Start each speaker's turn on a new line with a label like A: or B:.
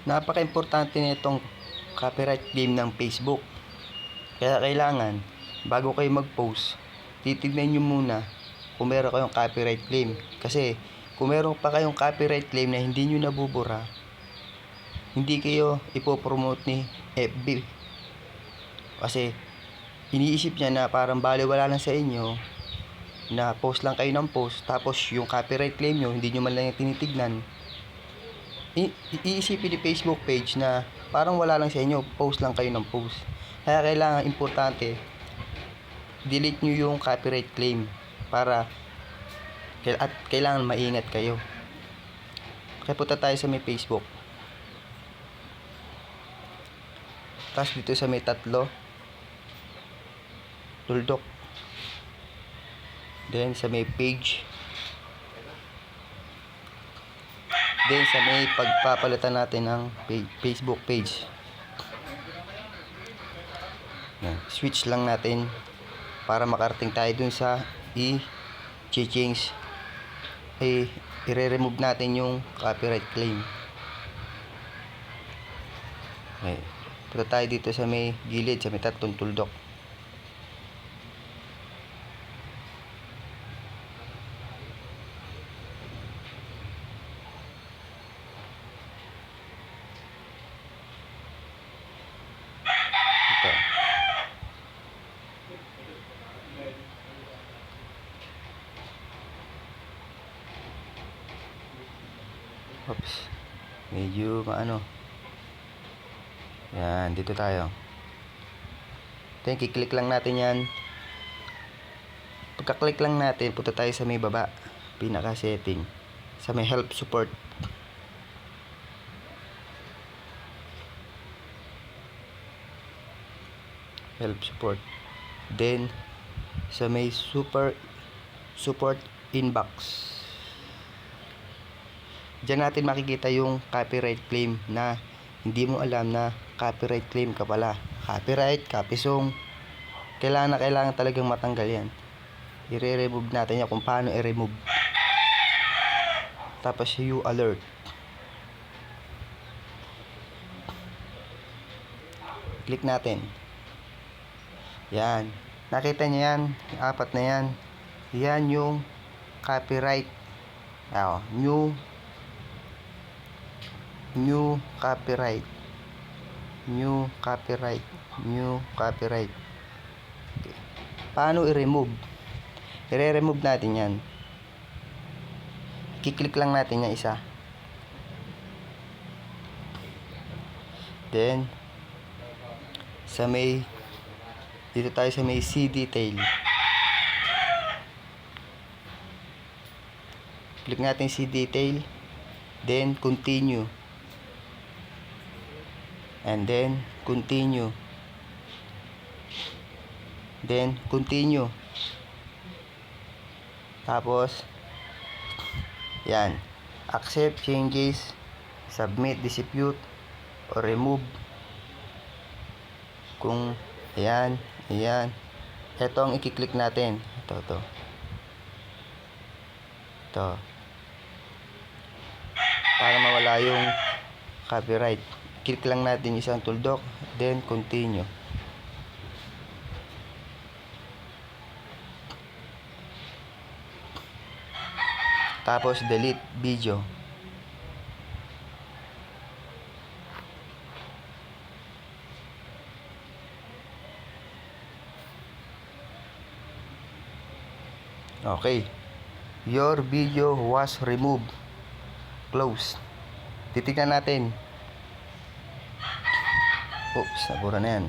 A: Napaka-importante nitong copyright claim ng Facebook. Kaya kailangan, bago kayo mag-post, titignan nyo muna kung meron kayong copyright claim. Kasi, kung meron pa kayong copyright claim na hindi nyo nabubura, hindi kayo ipopromote ni FB. Kasi, iniisip niya na parang baliwala lang sa inyo, na post lang kayo ng post, tapos yung copyright claim nyo, hindi nyo man lang yung tinitignan. Iisipin ni Facebook page na parang wala lang sa inyo, post lang kayo ng post. Kaya kailangan, importante, delete nyo yung copyright claim para at kailangan maingat kayo. Kaya punta tayo sa may Facebook. Tapos dito sa may tatlo, tuldok. Then sa may page. Then sa may pagpapalitan natin ng Facebook page. Yan. Switch lang natin para makarating tayo dun sa i-change. I-remove natin yung copyright claim. Okay. Punta tayo dito sa may gilid, sa may tatlong tuldok. Ito. Oops. Medyo maano. Yan, dito tayo. Then, kiklik lang natin yan. Pagka-click lang natin, punta tayo sa may baba. Pinaka-setting. Sa may help support. Help support. Then, sa may support inbox. Diyan natin makikita yung copyright claim na hindi mo alam na copyright claim ka pala. Copyright, copy song. Kailangan talagang matanggal yan. I-remove natin yan kung paano i-remove. Tapos you alert. Click natin. Yan. Nakita niyo yan? Apat na yan. Yan yung copyright. New copyright. New copyright. New copyright. Okay. Paano i-remove? I-remove natin yan. Kiklik lang natin yung isa. Then, dito tayo sa may see detail. Click natin see detail. Then, continue. And then, continue. Then, continue. Tapos, yan. Accept changes, submit, dispute, or remove. Kung, ayan. Ito ang i-click natin. Ito. Para mawala yung copyright. Click lang natin isang tuldok, then continue. Tapos delete video. Okay. Your video was removed. Close. Titignan natin. Oops, nabura na yan.